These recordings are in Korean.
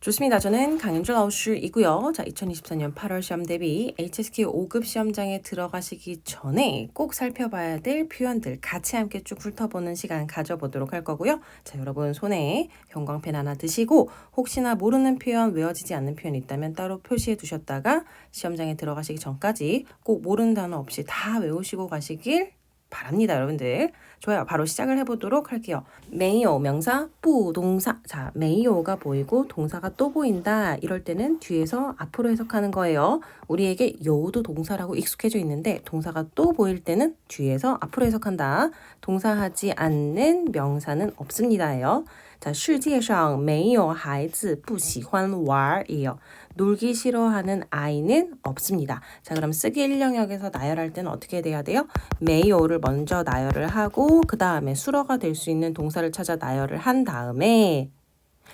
좋습니다. 저는 강윤주 라오슈이고요. 자, 2024년 8월 시험 대비 HSK 5급 시험장에 들어가시기 전에 꼭 살펴봐야 될 표현들 같이 함께 쭉 훑어보는 시간 가져보도록 할 거고요. 자, 여러분 손에 형광펜 하나 드시고 혹시나 모르는 표현, 외워지지 않는 표현이 있다면 따로 표시해 두셨다가 시험장에 들어가시기 전까지 꼭 모르는 단어 없이 다 외우시고 가시길 바랍니다, 여러분들. 좋아요. 바로 시작을 해보도록 할게요. 没有 명사, 不 동사. 자, 没有가 보이고 동사가 또 보인다. 이럴 때는 뒤에서 앞으로 해석하는 거예요. 우리에게 요도 동사라고 익숙해져 있는데 동사가 또 보일 때는 뒤에서 앞으로 해석한다. 동사하지 않는 명사는 없습니다예요. 자, 世界上没有孩子不喜欢玩이에요. 놀기 싫어하는 아이는 없습니다. 자, 그럼 쓰기 1영역에서 나열할 때는 어떻게 돼야 돼요? 没有를 먼저 나열을 하고 그 다음에 수러가 될 수 있는 동사를 찾아 나열을 한 다음에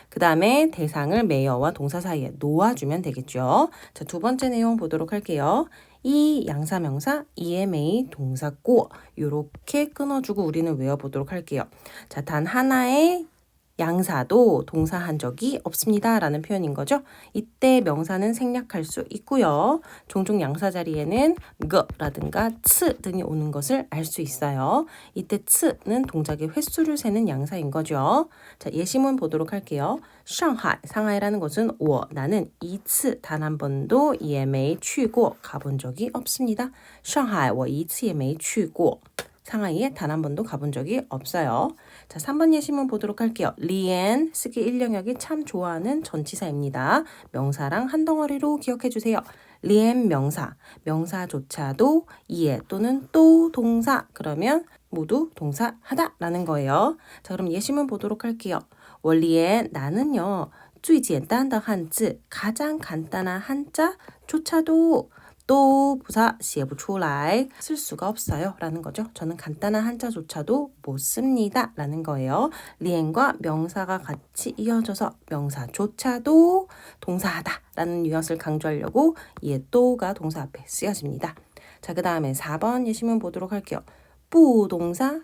그 다음에 대상을 메이어와 동사 사이에 놓아주면 되겠죠. 자, 두 번째 내용 보도록 할게요. 이 양사명사, EMA, 동사 고 요렇게 끊어주고 우리는 외워보도록 할게요. 자, 단 하나의 양사도 동사한 적이 없습니다. 라는 표현인 거죠. 이때 명사는 생략할 수 있고요. 종종 양사 자리에는 라든가 츠 등이 오는 것을 알 수 있어요. 이때 츠는 동작의 횟수를 세는 양사인 거죠. 자, 예시문 보도록 할게요. 상하이, 상하이라는 것은 나는 이츠 단 한 번도 也没去过 가본 적이 없습니다. 상하이 我一次也没去过 상하이에 단 한 번도 가본 적이 없어요. 자, 3번 예시문 보도록 할게요. 리엔, 쓰기 1영역이 참 좋아하는 전치사입니다. 명사랑 한 덩어리로 기억해 주세요. 리엔 명사, 명사조차도 이에 또는 또 동사, 그러면 모두 동사하다 라는 거예요. 자, 그럼 예시문 보도록 할게요. 원리엔 나는요, 最简单的汉字 가장 간단한 한자조차도 또 부사 写不出来 쓸 수가 없어요 라는 거죠. 저는 간단한 한자조차도 못 씁니다 라는 거예요. 리엔과 명사가 같이 이어져서 명사조차도 동사하다 라는 뉘앙스를 강조하려고 이에 또가 동사 앞에 쓰여집니다. 자, 그 다음에 4번 예시문 보도록 할게요. 부동사,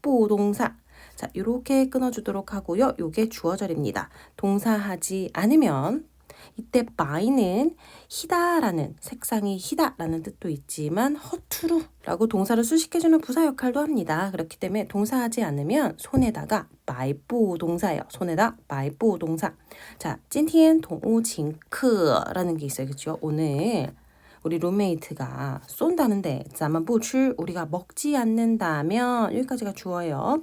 부동사. 자, 이렇게 끊어주도록 하고요. 요게 주어절입니다. 동사하지 않으면 이때 by는 희다라는, 색상이 희다라는 뜻도 있지만 허투루라고 동사를 수식해주는 부사 역할도 합니다. 그렇기 때문에 동사하지 않으면 손에다가 by不 동사예요. 손에다 by不 동사. 자, 今天 동우징크라는 게 있어요. 그렇죠? 오늘 우리 룸메이트가 쏜다는데 咱们不吃 우리가 먹지 않는다면 여기까지가 주어예요.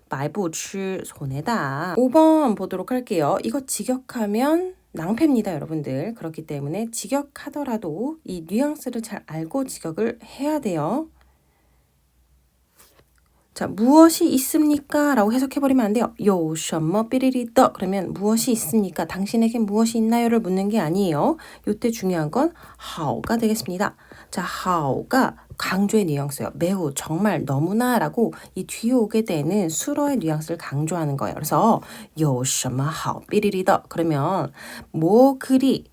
白不吃 손에다. 5번 보도록 할게요. 이거 직역하면 낭패입니다, 여러분들. 그렇기 때문에 직역하더라도 이 뉘앙스를 잘 알고 직역을 해야 돼요. 자, 무엇이 있습니까? 라고 해석해버리면 안 돼요. 有什么 삐리리더 그러면 무엇이 있습니까? 당신에게 무엇이 있나요?를 묻는 게 아니에요. 이때 중요한 건 하오가 되겠습니다. 자, 하오가 강조의 뉘앙스예요. 매우, 정말, 너무나 라고 이 뒤에 오게 되는 수러의 뉘앙스를 강조하는 거예요. 그래서 有什么好 삐리리더 그러면 뭐 그리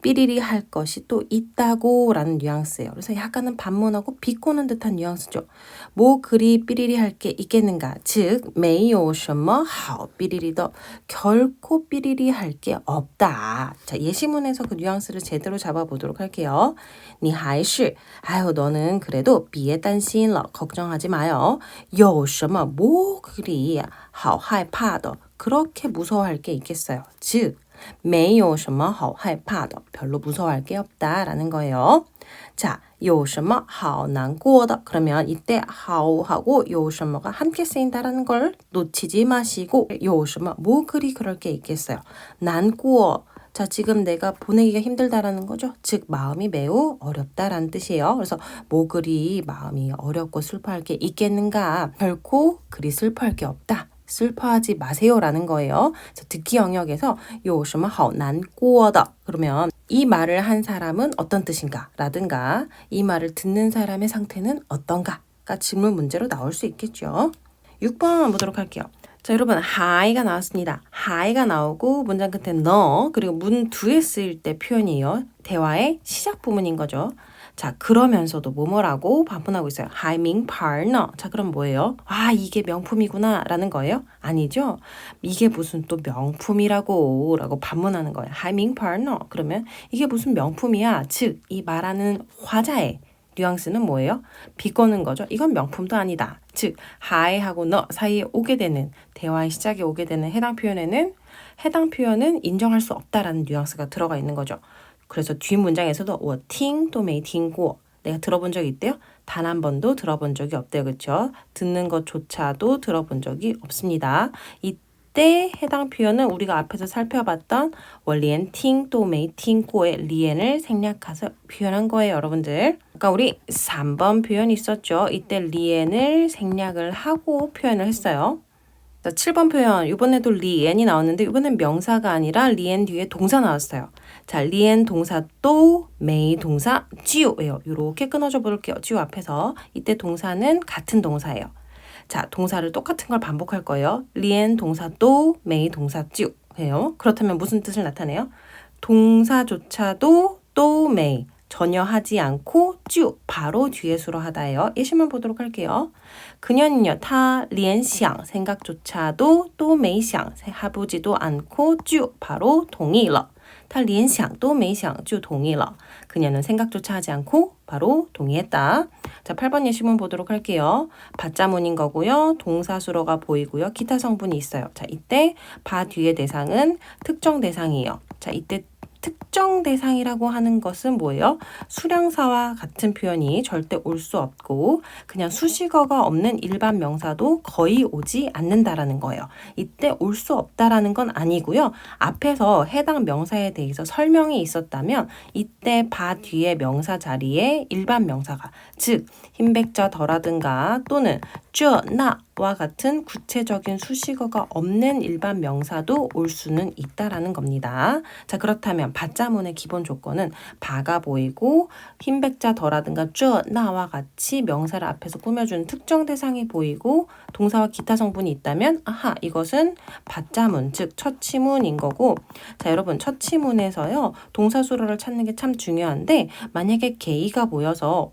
삐리리 할 것이 또 있다고 라는 뉘앙스예요. 그래서 약간은 반문하고 비꼬는 듯한 뉘앙스죠. 뭐 그리 삐리리 할 게 있겠는가? 즉, 没有什么好 삐리리더 결코 삐리리 할 게 없다. 자, 예시문에서 그 뉘앙스를 제대로 잡아보도록 할게요. 你还是 아유, 너는 그래도 别担心了 걱정하지 마요. 有什么뭐 그리 好害怕的 그렇게 무서워할 게 있겠어요. 즉, 没有什么好害怕的 별로 무서워할 게 없다라는 거예요. 자, 有什么好难过的 그러면 이때 好하고 有什么가 함께 쓰인다라는 걸 놓치지 마시고 有什么뭐 그리 그럴 게 있겠어요. 难过 자, 지금 내가 보내기가 힘들다라는 거죠. 즉, 마음이 매우 어렵다라는 뜻이에요. 그래서 뭐 그리 마음이 어렵고 슬퍼할 게 있겠는가? 결코 그리 슬퍼할 게 없다. 슬퍼하지 마세요라는 거예요. 듣기 영역에서 有什么好难过的 그러면 이 말을 한 사람은 어떤 뜻인가? 라든가 이 말을 듣는 사람의 상태는 어떤가?가 질문 문제로 나올 수 있겠죠. 6번 보도록 할게요. 자, 여러분 하이가 나왔습니다. 하이가 나오고 문장 끝에 너 그리고 문 뒤에 쓰일 때 표현이에요. 대화의 시작 부분인 거죠. 자, 그러면서도 뭐뭐라고 반문하고 있어요. 海名牌呢. 자, 그럼 뭐예요? 아, 이게 명품이구나 라는 거예요? 아니죠. 이게 무슨 또 명품이라고 라고 반문하는 거예요. 海名牌呢. 그러면 이게 무슨 명품이야? 즉, 이 말하는 화자의 뉘앙스는 뭐예요? 비꼬는 거죠. 이건 명품도 아니다. 즉, 하이하고 너 사이에 오게 되는 대화의 시작에 오게 되는 해당 표현은 인정할 수 없다라는 뉘앙스가 들어가 있는 거죠. 그래서 뒷 문장에서도 我听都没听过 내가 들어본 적이 있대요? 단 한 번도 들어본 적이 없대요. 그렇죠? 듣는 것조차도 들어본 적이 없습니다. 이때 해당 표현은 우리가 앞에서 살펴봤던 我连听都没听过의 리엔을 생략해서 표현한 거예요. 여러분들. 아까 우리 3번 표현 있었죠? 이때 리엔을 생략을 하고 표현을 했어요. 자, 7번 표현. 이번에도 리엔이 나왔는데 이번엔 명사가 아니라 리엔 뒤에 동사 나왔어요. 자, 리엔 동사 또 메이 동사 쥐오예요. 이렇게 끊어져 볼게요. 쥐오 앞에서. 이때 동사는 같은 동사예요. 자, 동사를 똑같은 걸 반복할 거예요. 리엔 동사 또 메이 동사 쥐오예요. 그렇다면 무슨 뜻을 나타내요? 동사조차도 또 메이 전혀 하지 않고 쭈 바로 뒤에 수로 하다예요. 예시문 보도록 할게요. 그녀는요, 타 리엔샹 생각조차도 또 메이샹 해보지도 않고 쭈 바로 동의了. 타 리엔샹 또 메이샹 쭈 동의了. 그녀는 생각조차 하지 않고 바로 동의했다. 자, 8번 예시문 보도록 할게요. 받자문인 거고요. 동사수로가 보이고요. 기타 성분이 있어요. 자, 이때 바 뒤의 대상은 특정 대상이에요. 자, 이때 특정 대상이라고 하는 것은 뭐예요? 수량사와 같은 표현이 절대 올 수 없고 그냥 수식어가 없는 일반 명사도 거의 오지 않는다라는 거예요. 이때 올 수 없다라는 건 아니고요. 앞에서 해당 명사에 대해서 설명이 있었다면 이때 바 뒤에 명사 자리에 일반 명사가 즉 흰백자 더라든가 또는 나와 같은 구체적인 수식어가 없는 일반 명사도 올 수는 있다라는 겁니다. 자, 그렇다면 받자문의 기본 조건은 바가 보이고 흰백자 더라든가 나와 같이 명사를 앞에서 꾸며주는 특정 대상이 보이고 동사와 기타 성분이 있다면 아하, 이것은 받자문, 즉 처치문인 거고 자, 여러분 처치문에서요 동사수로를 찾는 게 참 중요한데 만약에 게이가 보여서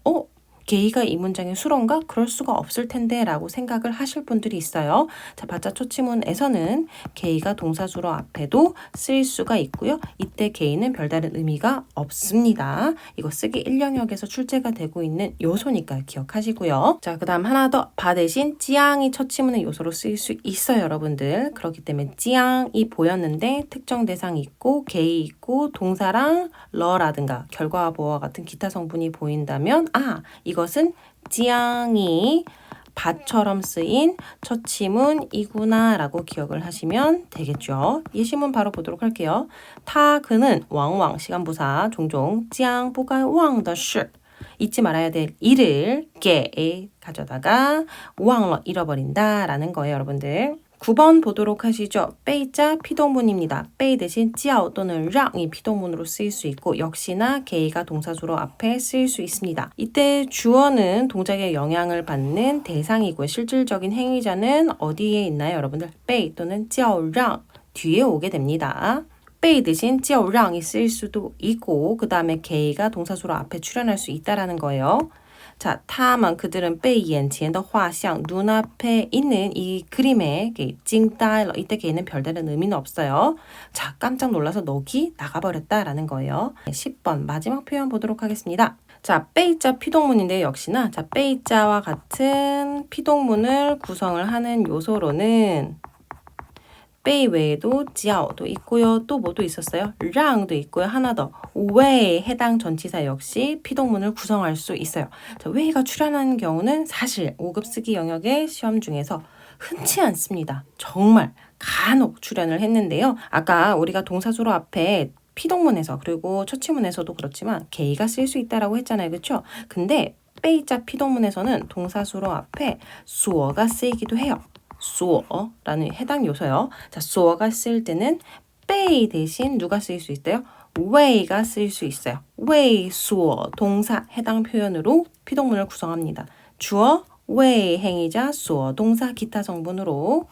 게이가 이 문장의 수로인가? 그럴 수가 없을 텐데 라고 생각을 하실 분들이 있어요. 자, 받자 초치문에서는 게이가 동사수로 앞에도 쓰일 수가 있고요. 이때 게이는 별다른 의미가 없습니다. 이거 쓰기 1영역에서 출제가 되고 있는 요소니까 기억하시고요. 자, 그 다음 하나 더. 바 대신 찌양이 처치문의 요소로 쓰일 수 있어요, 여러분들. 그렇기 때문에 찌양이 보였는데 특정 대상이 있고 게이 있고 동사랑 러라든가 결과와 보어와 같은 기타 성분이 보인다면 이것은 찌양이 바처럼 쓰인 처치문이구나 라고 기억을 하시면 되겠죠. 예시문 바로 보도록 할게요. 그는 왕왕 시간부사 종종 찌양 보가 왕더事 잊지 말아야 될 일을 게 가져다가 왕러 잃어버린다 라는 거예요, 여러분들. 9번 보도록 하시죠. 빼이자 피동문입니다. 빼이 대신 찌아오 또는 랑이 피동문으로 쓰일 수 있고 역시나 게이가 동사수로 앞에 쓰일 수 있습니다. 이때 주어는 동작에 영향을 받는 대상이고요. 실질적인 행위자는 어디에 있나요, 여러분들? 빼이 또는 찌아오 랑 뒤에 오게 됩니다. 빼이 대신 찌아오 랑이 쓰일 수도 있고 그 다음에 게이가 동사수로 앞에 출연할 수 있다라는 거예요. 자, 他们 그들은 被眼前的画像 눈앞에 있는 이 그림에 찡따일러 이때 걔는 별다른 의미는 없어요. 자, 깜짝 놀라서 넋이 나가버렸다라는 거예요. 10번 마지막 표현 보도록 하겠습니다. 자, 빼이자 피동문인데 역시나 자, 빼이자와 같은 피동문을 구성을 하는 요소로는 빼이 외에도 지아오도 있고요. 또 뭐도 있었어요? 랑도 있고요. 하나 더. 웨에 해당 전치사 역시 피동문을 구성할 수 있어요. 자, 웨이가 출연하는 경우는 사실 5급 쓰기 영역의 시험 중에서 흔치 않습니다. 정말 간혹 출연을 했는데요. 아까 우리가 동사수로 앞에 피동문에서 그리고 처치문에서도 그렇지만 게이가 쓰일 수 있다라고 했잖아요. 그렇죠? 근데 빼이자 피동문에서는 동사수로 앞에 수어가 쓰이기도 해요. 수어라는 해당 요소요. 자, 수어가 쓰일 때는 빼이 대신 누가 쓰일 수 있어요? 웨이가 쓰일 수 있어요. 웨이, 수어, 동사 해당 표현으로 피동문을 구성합니다. 주어, 웨이, 행위자, 수어, 동사, 기타 성분으로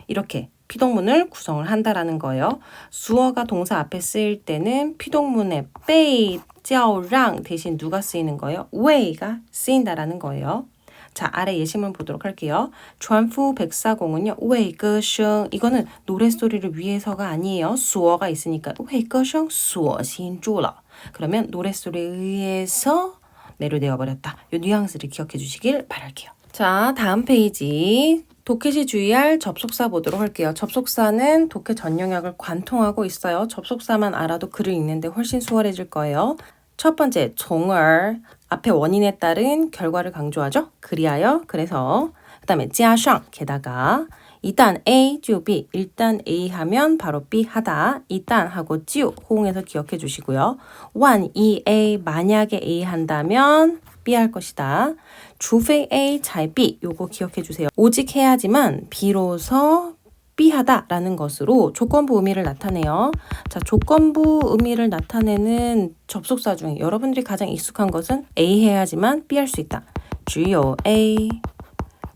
이렇게 피동문을 구성을 한다라는 거예요. 수어가 동사 앞에 쓰일 때는 피동문에 빼이 쩌랑 대신 누가 쓰이는 거예요? 为가 쓰인다라는 거예요. 자, 아래 예시문 보도록 할게요. 전후 백사공은요. 为歌声 이거는 노랫소리를 위해서가 아니에요. 수어가 있으니까 为歌声 수어신주了. 그러면 노랫소리에 의해서 매료되어 버렸다. 이 뉘앙스를 기억해 주시길 바랄게요. 자, 다음 페이지. 독해 주의할 접속사 보도록 할게요. 접속사는 독해 전 영역을 관통하고 있어요. 접속사만 알아도 글을 읽는데 훨씬 수월해질 거예요. 첫 번째, 종을 앞에 원인에 따른 결과를 강조하죠. 그리하여, 그래서. 그 다음에 加上 게다가 일단 A, 就 B. 일단 A 하면 바로 B 하다. 일단 하고 就 호응해서 기억해 주시고요. 万一 A, 만약에 A 한다면 B 할 것이다. 除非 A, 才 B. 요거 기억해 주세요. 오직 해야지만 비로소 B 하다라는 것으로 조건부 의미를 나타내요. 자, 조건부 의미를 나타내는 접속사 중에 여러분들이 가장 익숙한 것은 A 해야지만 B 할 수 있다. 只有 A,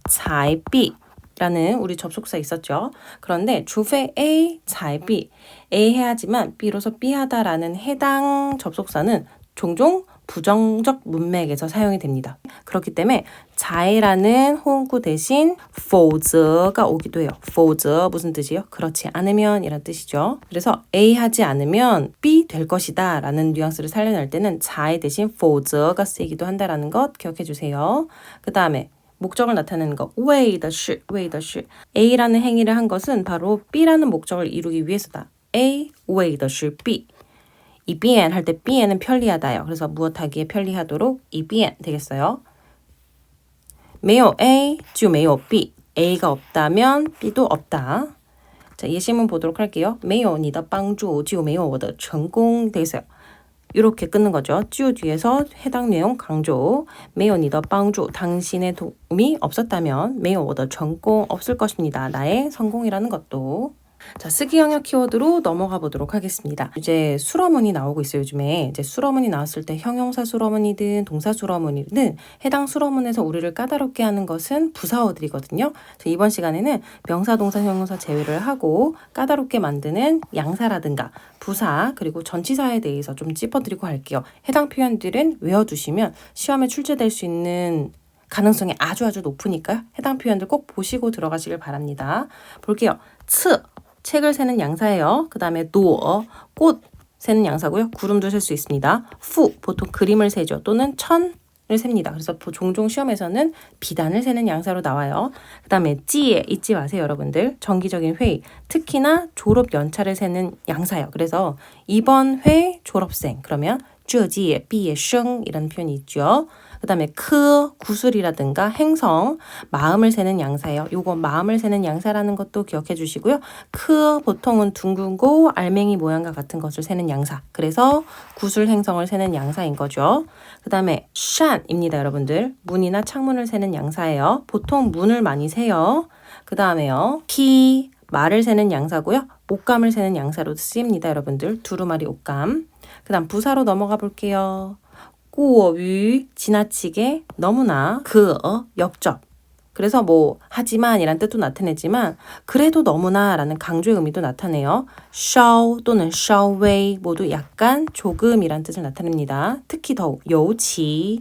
才 B. 라는 우리 접속사 있었죠. 그런데 除非 A, 才 B. A 해야지만 B로서 B 하다라는 해당 접속사는 종종 부정적 문맥에서 사용이 됩니다. 그렇기 때문에 才라는 호응구 대신 否则가 오기도 해요. 否则 무슨 뜻이에요? 그렇지 않으면 이란 뜻이죠. 그래서 A 하지 않으면 B 될 것이다 라는 뉘앙스를 살려낼 때는 才 대신 否则가 쓰이기도 한다라는 것 기억해 주세요. 그 다음에 목적을 나타내는 거, 为的是 A라는 행위를 한 것은 바로 B라는 목적을 이루기 위해서다. A, 为的是 B. 이 bien 할 때 bien은 편리하다요. 그래서 무엇하기에 편리하도록 이 bien 되겠어요. 没有 A, 就没有 B. A가 없다면 B도 없다. 자, 예시문 보도록 할게요. 没有你的帮助就没有我的成功 되겠어요. 이렇게 끊는 거죠. 就 뒤에서 해당 내용 강조. 没有你的帮助 당신의 도움이 없었다면 没有我的成功 없을 것입니다. 나의 성공이라는 것도. 자, 쓰기 영역 키워드로 넘어가 보도록 하겠습니다. 이제 술어문이 나오고 있어요, 요즘에. 이제 술어문이 나왔을 때 형용사 술어문이든 동사 술어문이든 해당 술어문에서 우리를 까다롭게 하는 것은 부사어들이거든요. 자, 이번 시간에는 명사, 동사, 형용사 제외를 하고 까다롭게 만드는 양사라든가 부사 그리고 전치사에 대해서 좀 짚어드리고 할게요. 해당 표현들은 외워두시면 시험에 출제될 수 있는 가능성이 아주 높으니까요. 해당 표현들 꼭 보시고 들어가시길 바랍니다. 볼게요. 츠 책을 세는 양사예요. 그 다음에 노, 꽃 세는 양사고요. 구름도 셀 수 있습니다. 푸, 보통 그림을 세죠. 또는 천을 셉니다. 그래서 종종 시험에서는 비단을 세는 양사로 나와요. 그 다음에 찌에 잊지 마세요, 여러분들. 정기적인 회의, 특히나 졸업 연차를 세는 양사예요. 그래서 이번 회 졸업생, 그러면 这届毕业生이라는 표현이 있죠. 그 다음에 구술이라든가 행성, 마음을 세는 양사예요. 요거 마음을 세는 양사라는 것도 기억해 주시고요. 보통은 둥근고 알맹이 모양과 같은 것을 세는 양사. 그래서 구술 행성을 세는 양사인 거죠. 그 다음에 샨입니다, 여러분들. 문이나 창문을 세는 양사예요. 보통 문을 많이 세요. 그 다음에요. 말을 세는 양사고요. 옷감을 세는 양사로 쓰입니다, 여러분들. 두루마리 옷감. 그 다음 부사로 넘어가 볼게요. 过于 지나치게 너무나 역적. 그래서 뭐 하지만 이란 뜻도 나타내지만 그래도 너무나 라는 강조의 의미도 나타내요. 稍 또는 稍微 모두 약간 조금 이란 뜻을 나타냅니다. 특히 더욱 尤其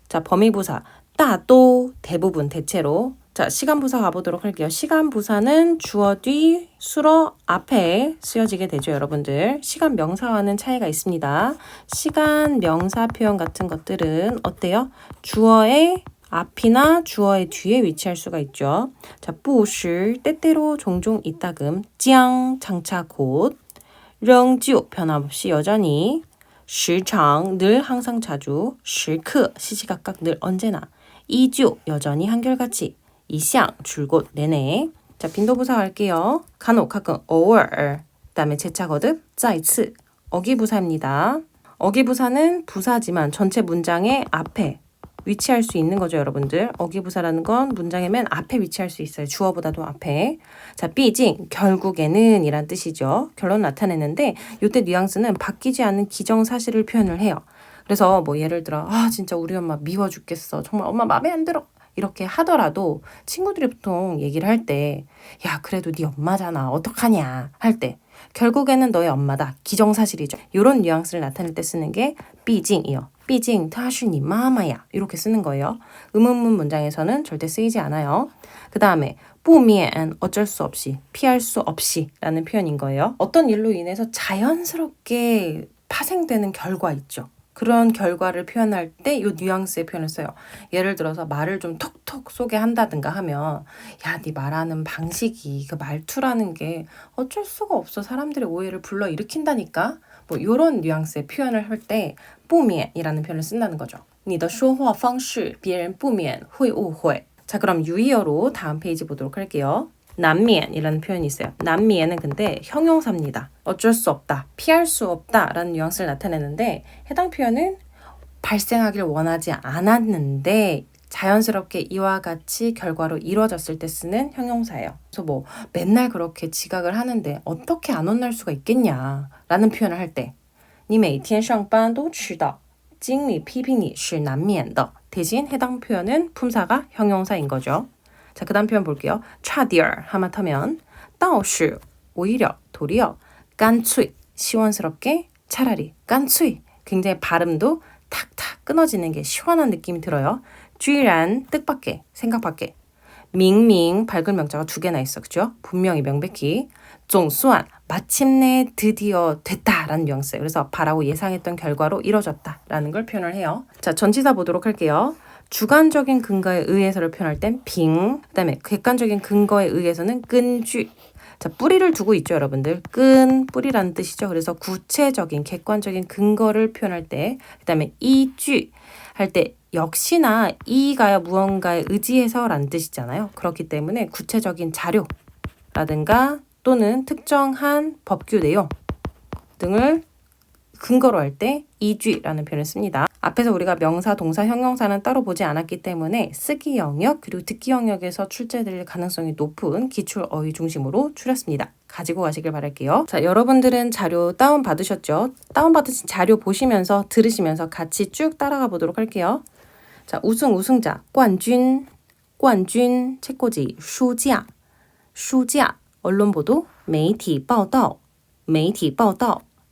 자, 범위부사 大多 대부분 대체로. 자, 시간부사 가보도록 할게요. 시간부사는 주어 뒤 수어 앞에 쓰여지게 되죠, 여러분들. 시간 명사와는 차이가 있습니다. 시간 명사 표현 같은 것들은 어때요? 주어의 앞이나 주어의 뒤에 위치할 수가 있죠. 자, 不时 때때로 종종 이따금, 将 장차 곧, 仍旧 변함없이 여전히, 时常 늘 항상 자주, 时刻 시시각각 늘 언제나, 依旧 여전히 한결같이, 一向 줄곧 내내. 자, 빈도부사 갈게요. 간혹 가끔 偶尔 그다음에 재차 거듭 再次 어기부사입니다. 어기부사는 부사지만 전체 문장의 앞에 위치할 수 있는 거죠, 여러분들. 어기부사라는 건 문장의 맨 앞에 위치할 수 있어요. 주어보다도 앞에. 자, 毕竟 결국에는 이란 뜻이죠. 결론 나타내는데 이때 뉘앙스는 바뀌지 않는 기정사실을 표현을 해요. 그래서 뭐 예를 들어 진짜 우리 엄마 미워 죽겠어. 정말 엄마 마음에 안 들어. 이렇게 하더라도 친구들이 보통 얘기를 할 때 야, 그래도 네 엄마잖아. 어떡하냐 할 때 결국에는 너의 엄마다. 기정사실이죠. 이런 뉘앙스를 나타낼 때 쓰는 게 毕竟이요. 毕竟她是你妈妈呀. 이렇게 쓰는 거예요. 의문문 문장에서는 절대 쓰이지 않아요. 그 다음에 不免 어쩔 수 없이, 피할 수 없이 라는 표현인 거예요. 어떤 일로 인해서 자연스럽게 파생되는 결과 있죠. 그런 결과를 표현할 때 이 뉘앙스의 표현을 써요. 예를 들어서 말을 좀 톡톡 쏘게 한다든가 하면 야, 네 말하는 방식이 그 말투라는 게 어쩔 수가 없어. 사람들의 오해를 불러일으킨다니까. 뭐 이런 뉘앙스의 표현을 할 때 不免이라는 표현을 쓴다는 거죠. 你的说话方式别人不免会误会. 자, 그럼 유의어로 다음 페이지 보도록 할게요. 난미엔이라는 표현이 있어요. 난미엔은 근데 형용사입니다. 어쩔 수 없다, 피할 수 없다 라는 뉘앙스를 나타내는데 해당 표현은 발생하길 원하지 않았는데 자연스럽게 이와 같이 결과로 이루어졌을 때 쓰는 형용사예요. 그래서 뭐 맨날 그렇게 지각을 하는데 어떻게 안 혼날 수가 있겠냐 라는 표현을 할 때 你每天上班都迟到经理批评你是难免的 대신 해당 표현은 품사가 형용사인 거죠. 자, 그 다음 표현 볼게요. 差点 하마터면 倒是 오히려 도리어 干脆 시원스럽게 차라리 干脆 굉장히 발음도 탁탁 끊어지는 게 시원한 느낌이 들어요. 居然 뜻밖의 생각밖의 明明 밝은 명자가 두 개나 있어. 그죠? 분명히 명백히 总算 마침내 드디어 됐다라는 뉘앙스예요. 그래서 바라고 예상했던 결과로 이뤄졌다라는 걸 표현을 해요. 자, 전치사 보도록 할게요. 주관적인 근거에 의해서를 표현할 땐 빙, 그다음에 객관적인 근거에 의해서는 끈쥐. 자, 뿌리를 두고 있죠, 여러분들. 끈, 뿌리라는 뜻이죠. 그래서 구체적인 객관적인 근거를 표현할 때, 그다음에 이쥐 할 때 역시나 이가 무언가에 의지해서라는 뜻이잖아요. 그렇기 때문에 구체적인 자료라든가 또는 특정한 법규 내용 등을 근거로 할 때 이쥐라는 표현을 씁니다. 앞에서 우리가 명사, 동사, 형용사는 따로 보지 않았기 때문에 쓰기 영역 그리고 듣기 영역에서 출제될 가능성이 높은 기출 어휘 중심으로 추렸습니다. 가지고 가시길 바랄게요. 자, 여러분들은 자료 다운받으셨죠? 다운받으신 자료 보시면서 들으시면서 같이 쭉 따라가 보도록 할게요. 자, 우승자, 冠军, 책꽂이, 书架, 언론 보도, 媒体报道,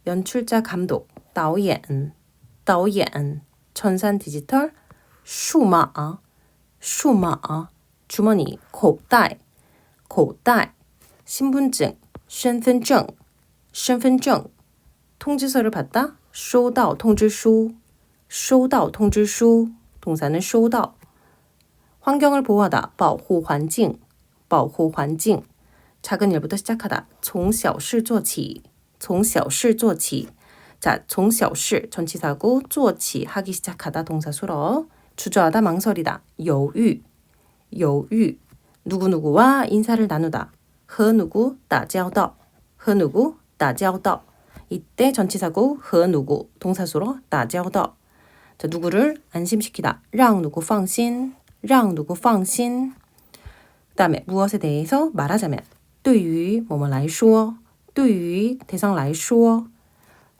연출자 감독, 导演, 전산 디지털, 数码, 주머니, 口袋, 신분증, 身份证, 통지서를 받다, 收到通知书, 동사는 收到, 환경을 보호하다, 保护环境, 작은 일부터 시작하다, 从小事做起, 자, 从小事 전치사고 做起 하기 시작하다 동사수로 주저하다 망설이다 犹豫 누구누구와 인사를 나누다 和누구 打交道 이때 전치사고 和누구 동사수로 打交道 자, 누구를 안심시키다 让누구放心 그 다음에 무엇에 대해서 말하자면 对于某某来说对于 대상 来说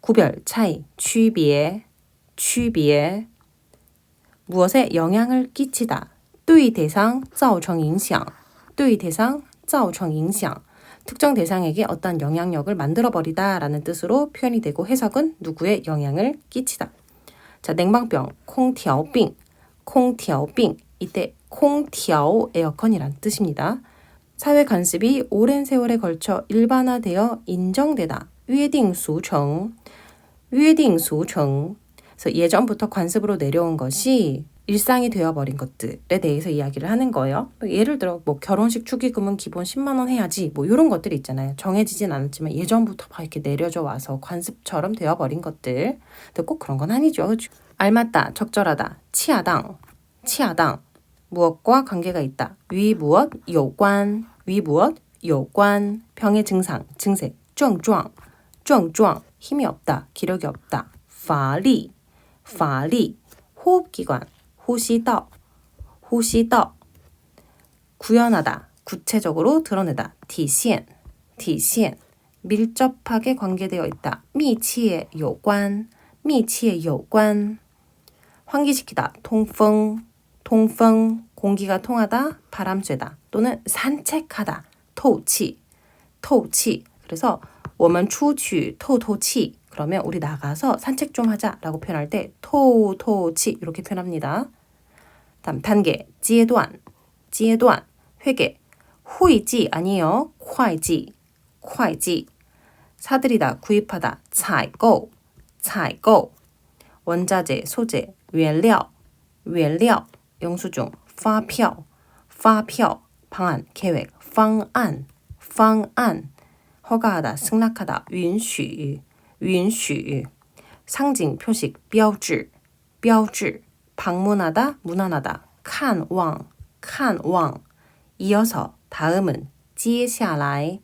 구별, 차이, 区别 무엇에 영향을 끼치다 对 대상 造成影响 특정 대상에게 어떤 영향력을 만들어버리다 라는 뜻으로 표현이 되고 해석은 누구에 영향을 끼치다. 자, 냉방병, 空调病 이때 空调 에어컨이란 뜻입니다. 사회 관습이 오랜 세월에 걸쳐 일반화되어 인정되다. 约定俗成 그래서 예전부터 관습으로 내려온 것이 일상이 되어버린 것들에 대해서 이야기를 하는 거예요. 예를 들어 뭐 결혼식 축의금은 기본 10만 원 해야지 뭐 이런 것들이 있잖아요. 정해지진 않았지만 예전부터 막 이렇게 내려져 와서 관습처럼 되어버린 것들. 근데 꼭 그런 건 아니죠. 그렇죠? 알맞다, 적절하다, 치아당 무엇과 관계가 있다. 위 무엇, 有关 병의 증상, 증세, 症状 힘이 없다, 기력이 없다. 乏力 호흡기관, 呼吸道 구현하다, 구체적으로 드러내다. 体现 밀접하게 관계되어 있다. 密切有关 환기시키다. 通风 공기가 통하다, 바람 쐬다 또는 산책하다. 透气 그래서 我们出去透透气. 그러면 우리 나가서 산책 좀 하자라고 표현할 때透透气 이렇게 표현합니다. 다음 단계 阶段 회계. 후이지 아니에요. 会计 사들이다 구입하다 采购 원자재 소재 原料 영수증 发票 방안 계획 方案 허가하다 승낙하다 允许 상징 표식 标志 방문하다 문안하다 看望 이어서 다음은 接下来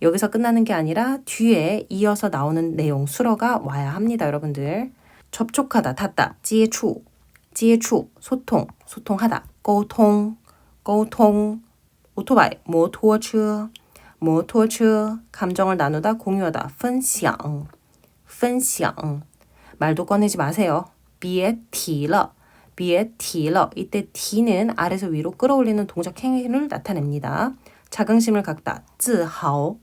여기서 끝나는 게 아니라 뒤에 이어서 나오는 내용 수러가 와야 합니다. 여러분들. 접촉하다 닿다 接触 소통하다 沟通 오토바이 摩托车 감정을 나누다 공유하다 分享 말도 꺼내지 마세요. 别提了 이때 D는 아래서 위로 끌어올리는 동작 행위를 나타냅니다. 자긍심을 갖다 自豪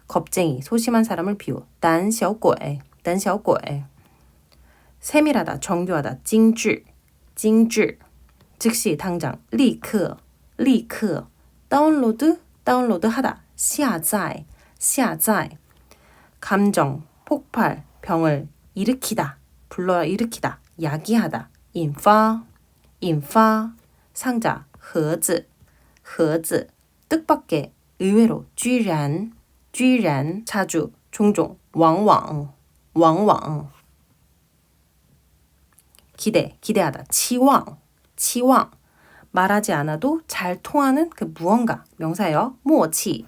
겁쟁이 소심한 사람을 비유 胆小鬼 세밀하다 정교하다 精致 즉시 당장 立刻 다운로드하다 下载 감정 폭발 병을 일으키다 불러일으키다 야기하다 引发 상자 盒子 뜻밖의 의외로 居然 자주 종종 往往 기대하다 期望 말하지 않아도 잘 통하는 그 무언가 명사예요. 默契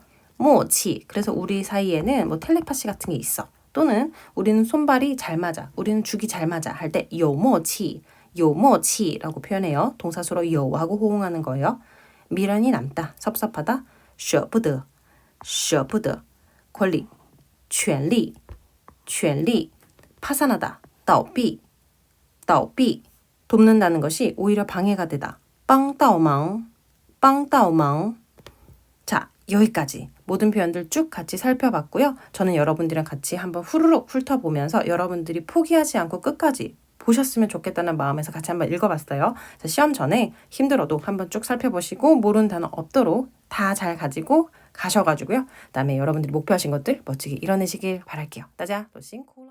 그래서 우리 사이에는 뭐 텔레파시 같은 게 있어. 또는 우리는 손발이 잘 맞아. 우리는 죽이 잘 맞아. 할 때 有默契 라고 표현해요. 동사수로 有하고 호응하는 거예요. 미련이 남다. 섭섭하다. 舍不得 권리 权利 파산하다. 倒闭 돕는다는 것이 오히려 방해가 되다. 帮倒忙 자, 여기까지 모든 표현들 쭉 같이 살펴봤고요. 저는 여러분들이랑 같이 한번 후루룩 훑어보면서 여러분들이 포기하지 않고 끝까지 보셨으면 좋겠다는 마음에서 같이 한번 읽어봤어요. 자, 시험 전에 힘들어도 한번 쭉 살펴보시고 모르는 단어 없도록 다 잘 가지고 가셔가지고요. 그다음에 여러분들이 목표하신 것들 멋지게 이뤄내시길 바랄게요. 따자, 또 싱콜.